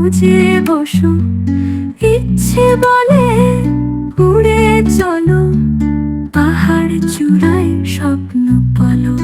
খুঁজে বসো, ইচ্ছে বলে উড়ে চলো, পাহাড় চূড়ায় স্বপ্ন বলো।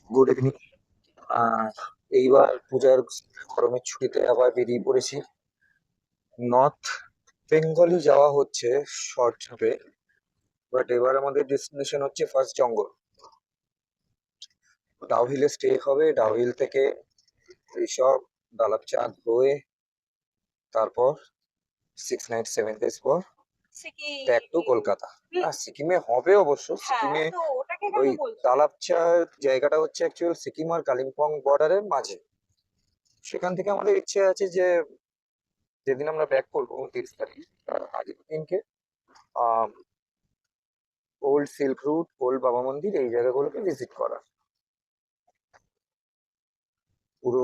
Good evening. এইবার পূজার গরমের ছুটিতে আবার বেরিয়ে পড়েছি। নর্থ বেঙ্গলই যাওয়া হচ্ছে শর্ট ট্রিপে, বাট এবার আমাদের ডেস্টিনেশন হচ্ছে ফার্স্ট জঙ্গল। ডাউহিলে স্টে হবে, ডাউহিল থেকে ঋষভ ডালাপচাঁদ হয়ে তারপর 6 নাইট 7 ডেজ পর ব্যাক টু কলকাতা। সিকিমে হবে অবশ্য, সিকিমে ওই তালাপচাঁদ জায়গাটা হচ্ছে অ্যাকচুয়াল সিকিম আর কালিম্পং বর্ডারের মাঝে। সেখান থেকে আমাদের ইচ্ছে আছে যে যেদিন আমরা ব্যাক করবো 30 তারিখ, তার আগের দিনকে ওল্ড সিল্ক রুট, ওল্ড বাবা মন্দির, এই জায়গাগুলোকে ভিজিট করা। পুরো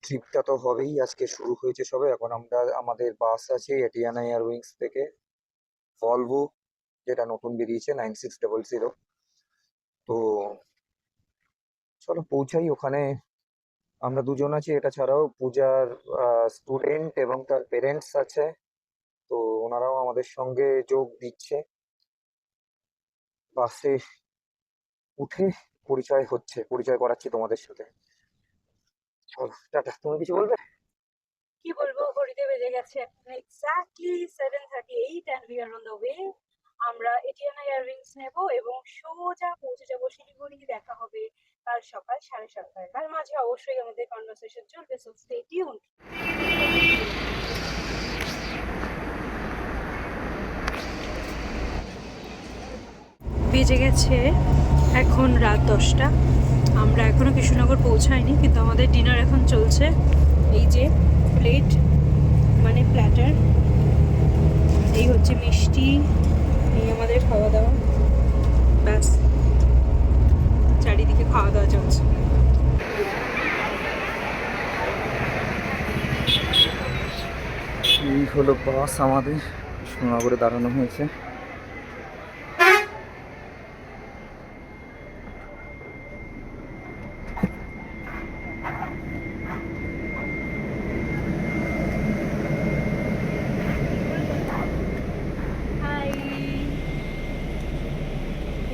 ট্রিপটা তো হবেই, আজকে শুরু হয়েছে সবে। এখন আমরা আমাদের বাস আছে এটিয়ানা এয়ারউইংস থেকে, ভলভো, যেটা নতুন বেরিয়েছে 9600। তো চলো পৌঁছাই ওখানে। আমরা দুজন আছি, এটা ছাড়াও পূজার স্টুডেন্ট এবং তার পেরেন্টস আছে, তো ওনারাও আমাদের সঙ্গে যোগ দিচ্ছে। বাসে উঠে পরিচয় করাচ্ছি তোমাদের সাথে। চলো টাটা, তুমি কিছু বলবে? কি বলবো, ঘড়িতে বেজে গেছে exactly 7:38 and we are on the way. আমরা এটিয়ানা ইয়াররিংস নেব এবং সোজা পৌঁছে যাবো শিলিগুড়ি। দেখা হবে কাল সকাল 7:30। তার মাঝে অবশ্যই আমাদের কনভারসেশন চলবে, সো স্টে টিউনড। বেজে গেছে এখন রাত 10টা। আমরা এখনো কৃষ্ণনগর পৌঁছাইনি, কিন্তু আমাদের ডিনার এখন চলছে। এই যে প্লেট মানে প্ল্যাটার, এই হচ্ছে মিষ্টি, এই আমাদের খাওয়া দাওয়া। ব্যাস, চারিদিকে খাওয়া দাওয়া চলছে। এই হলো বাস আমাদের, কৃষ্ণনগরে দাঁড়ানো হয়েছে।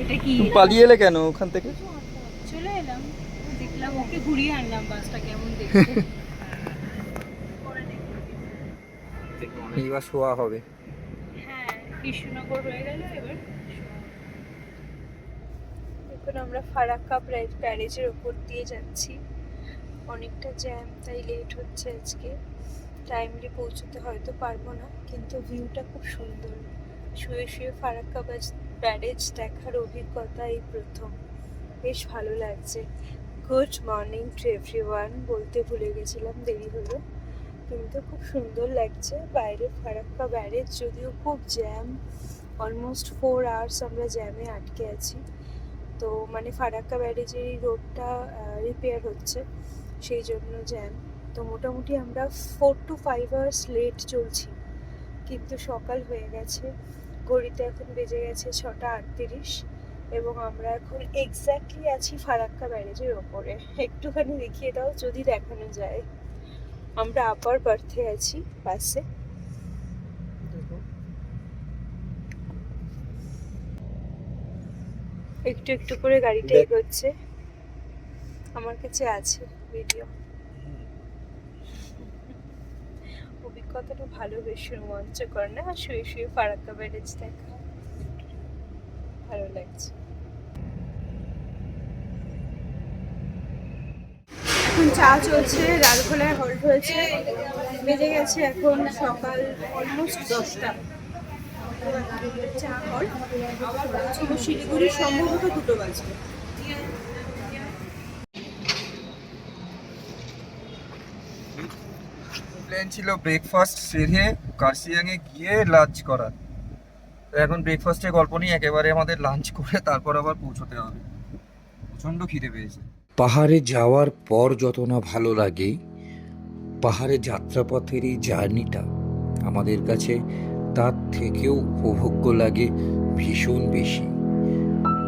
এটা কি পালিয়ে এলে কেন ওখান থেকে? চলে এলাম, দেখলাম ওকে ঘুরিয়ে আনলাম বাসটা কেমন দেখতে। এইবার শোয়া হবে। হ্যাঁ, কৃষ্ণনগর হয়ে গেল এবার। এখন আমরা ফারাক্কা ব্যারেজের উপর দিয়ে যাচ্ছি। অনেকটা জ্যাম, তাই লেট হচ্ছে আজকে। টাইমলি পৌঁছতে হয়তো পারবো না, কিন্তু ভিউটা খুব সুন্দর। শুয়ে শুয়ে ফারাক্কা ব্যারেজ দেখার অভিজ্ঞতা এই প্রথম, বেশ ভালো লাগছে। গুড মর্নিং টু এভরিওয়ান বলতে ভুলে গেছিলাম, দেরি হলো, কিন্তু খুব সুন্দর লাগছে। বাইরে ফারাক্কা ব্যারেজ, যদিও খুব জ্যাম, অলমোস্ট 4 আওয়ার্স আমরা জ্যামে আটকে আছি। তো মানে ফারাক্কা ব্যারেজের এই রোডটা রিপেয়ার হচ্ছে, সেই জন্য জ্যাম। তো মোটামুটি আমরা 4 to 5 আওয়ার্স লেট চলছি, কিন্তু সকাল হয়ে গেছে। ঘড়িতে এখন বেজে গেছে 6:38 এবং আমরা এখন এক্স্যাক্টলি আছি ফারাক্কা ব্যারেজের ওপরে। একটুখানি দেখিয়ে দাও যদি দেখানো যায়। আমরা আপার বার্থে আছি বাসে। একটু একটু করে গাড়িটা এগোচ্ছে। আমার কাছে আছে ভিডিও। অভিজ্ঞতাটা ভালো, বেশ রোমাঞ্চকর না? শুয়ে শুয়ে ফারাক্কা ব্যারেজ দেখা ভালো লাগছে। এখন চা চলছে, লালখোলায় হল্ট হয়েছে। বেজে গেছে এখন সকাল অলমোস্ট 10টা। চা হল্ট আবার পৌঁছবো শিলিগুড়ি সম্ভবত 2টো বাজবে। প্ল্যান ছিল ব্রেকফাস্ট সেরে কার্শিয়াংয়ে গিয়ে লাঞ্চ করার। তো এখন ব্রেকফাস্টের গল্প নেই, একেবারে আমাদের লাঞ্চ করে তারপর আবার পৌঁছতে হবে। প্রচণ্ড খিদে পেয়েছে। পাহাড়ে যাওয়ার পর যত না ভালো লাগে, পাহাড়ে যাত্রাপথের এই জার্নিটা আমাদের কাছে তার থেকেও উপভোগ্য লাগে ভীষণ বেশি।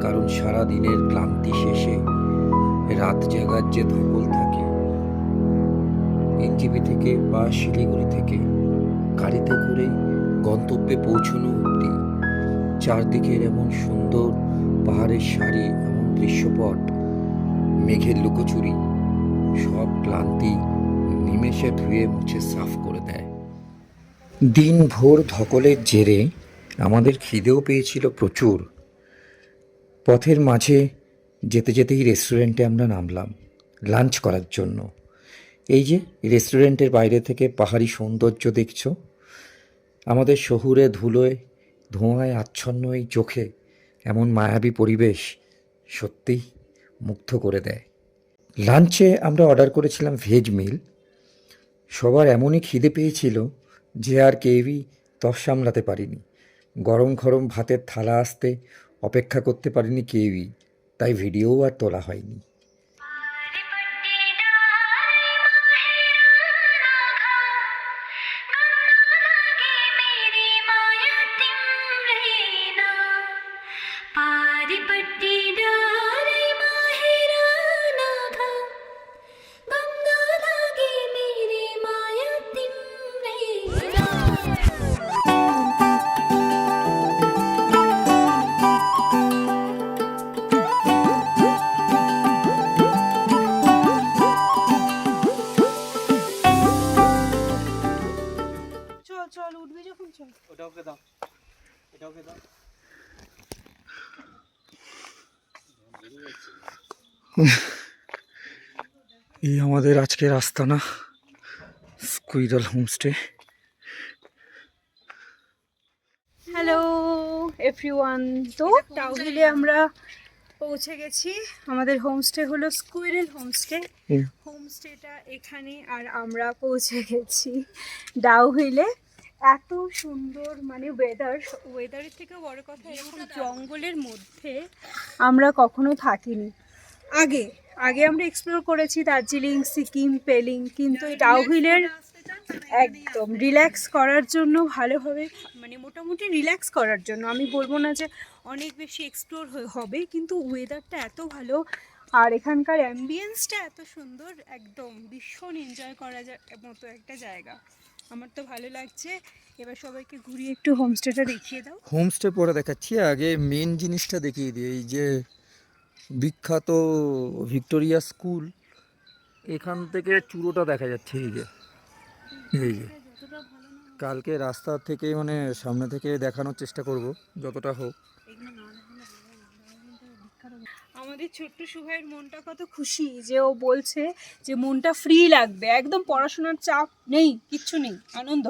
কারণ সারা দিনের ক্লান্তি শেষে রাত জাগার যে ধকল থাকে, এনজিপি থেকে বা শিলিগুড়ি থেকে গাড়িতে করে গন্তব্যে পৌঁছানো অবধি চারদিকের এমন সুন্দর পাহাড়ের সারি, এমন দৃশ্যপট, মেঘের লুকোচুরি সব ক্লান্তি নিমেষে ধুয়ে মুছে সাফ করে দেয়। দিনভর ধকলের জেরে আমাদের খিদেও পেয়েছিল প্রচুর। পথের মাঝে যেতে যেতেই রেস্টুরেন্টে আমরা নামলাম লাঞ্চ করার জন্য। এই যে রেস্টুরেন্টের বাইরে থেকে পাহাড়ি সৌন্দর্য দেখছো, আমাদের শহুরে ধুলোয় ধোঁয়ায় আচ্ছন্ন এই চোখে এমন মায়াবী পরিবেশ সত্যিই মুগ্ধ করে দেয়। লাঞ্চে আমরা অর্ডার করেছিলাম ভেজ মিল। সবার এমনই খিদে পেয়েছিল যে আর কেউই তর সামলাতে পারিনি। গরম গরম ভাতের থালা আসতে অপেক্ষা করতে পারিনি কেউই, তাই ভিডিওও আর তোলা হয়নি। চল উঠবি যখন চল। ওটা ওকে দাও, এটা ওকে দাও। এই আমাদের আজকের আস্তানা স্কুইরাল হোমস্টে। হ্যালো এভরিওয়ান, তো টাউহিলে আমরা পৌঁছে গেছি। আমাদের হোমস্টে হলো স্কুইরেল হোমস্টে। হোমস্টেটা এখানে, আর আমরা পৌঁছে গেছি ডাউহিলে। এত সুন্দর মানে ওয়েদারের থেকে বড় কথা, এরকম জঙ্গলের মধ্যে আমরা কখনো থাকিনি। আগে আগে আমরা এক্সপ্লোর করেছি দার্জিলিং, সিকিম, পেলিং, কিন্তু এই ডাউহিলের একদম রিল্যাক্স করার জন্য, ভালোভাবে মানে মোটামুটি রিল্যাক্স করার জন্য। আমি বলবো না যে অনেক বেশি এক্সপ্লোর হবে, কিন্তু ওয়েদারটা এত ভালো আর এখানকার অ্যাম্বিয়েন্সটা এত সুন্দর, একদম ভীষণ এনজয় করা মতো একটা জায়গা। আমার তো ভালো লাগছে। এবার সবাইকে ঘুরিয়ে একটু হোমস্টেটা দেখিয়ে দাও। হোমস্টে পরে দেখাচ্ছি, আগে মেন জিনিসটা দেখিয়ে দিই। এই যে বিখ্যাত ভিক্টোরিয়া স্কুল, এখান থেকে চূড়োটা দেখা যাচ্ছে। এই যে কালকে রাস্তা থেকে মানে সামনে থেকে দেখানোর চেষ্টা করব যতটা হোক। আমাদের ছোট্ট সুভাইয়ের মনটা কত খুশি যে ও বলছে যে মনটা ফ্রি লাগবে, একদম পড়াশোনার চাপ নেই, কিচ্ছু নেই, আনন্দ।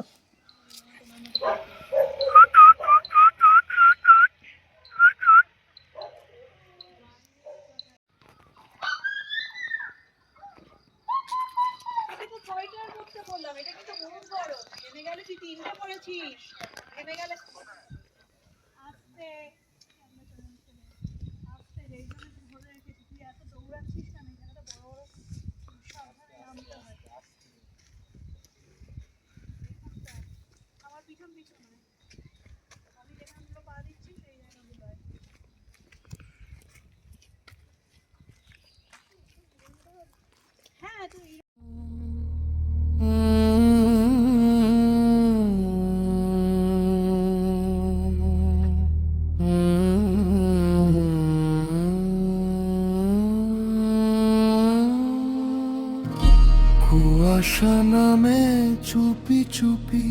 কুয়াশা নামে চুপি চুপি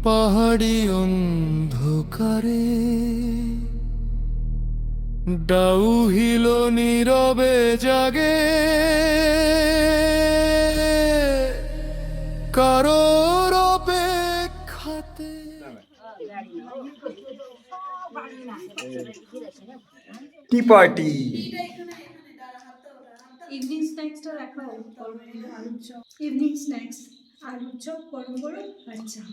পাহাড়ি অন্ধকারে, ডাউহিল নীরবে জাগে কারোর অপেক্ষাতে। Tea party. ইভিনিং স্ন্যাক্সটা দেখাও। ইভিনিং স্ন্যাক্স আলুর চপ গরম গরম। আচ্ছা,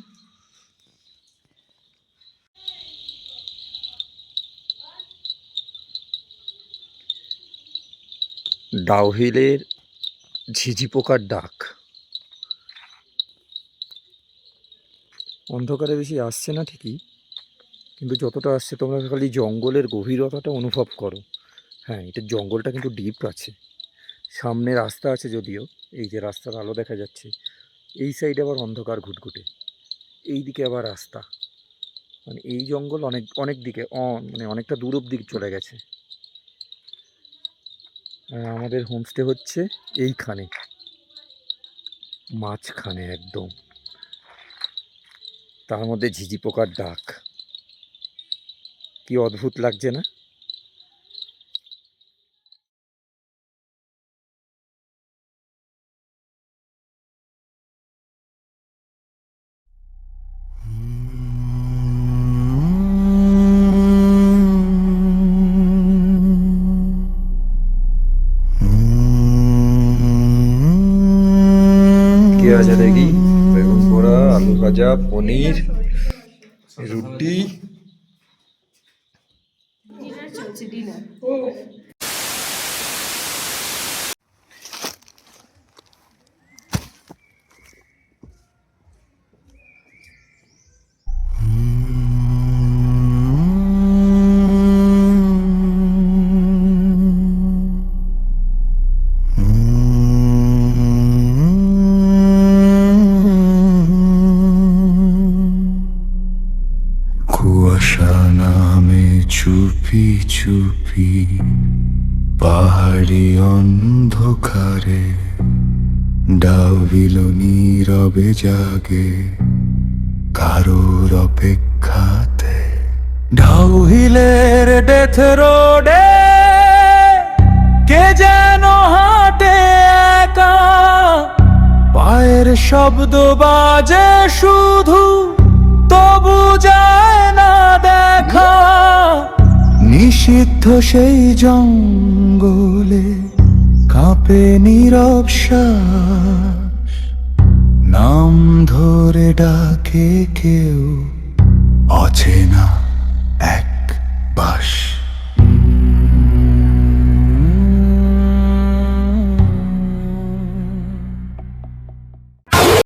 ডাউহিলের ঝিঝি পোকার ডাক। অন্ধকারে বেশি আসছে না ঠিকই, কিন্তু যতটা আসছে তোমরা খালি জঙ্গলের গভীরতাটা অনুভব করো। হ্যাঁ, এটা জঙ্গলটা কিন্তু ডিপ আছে। সামনে রাস্তা আছে যদিও, এই যে রাস্তার আলো দেখা যাচ্ছে, এই সাইডে আবার অন্ধকার ঘুটঘুটে, এই দিকে আবার রাস্তা। মানে এই জঙ্গল অনেক অনেক দিকে মানে অনেকটা দূর অব্দি চলে গেছে। আর আমাদের হোমস্টে হচ্ছে এইখানে, মাঝখানে একদম, তার মধ্যে ঝিঝি পোকার ডাক। কি অদ্ভুত লাগছে না? কি আছে দেখি? বেগুন পোড়া, আলু ভাজা, পনির, রুটি। কুয়াশা নামে চুপি চুপি পাহাড়ি অন্ধকারে, ডাউহিল নীরবে জাগে কারোর অপেক্ষাতে। ঢাউহিলের ডেথ রোডে কে যেন হাঁটে একা, পায়ের শব্দ বাজে শুধু, তবু যায় না দেখা। নিষিদ্ধ সেই জঙ্গলে কাঁপে নীরব শ্বাস, নাম ধরে ডাকে কেউ অচেনা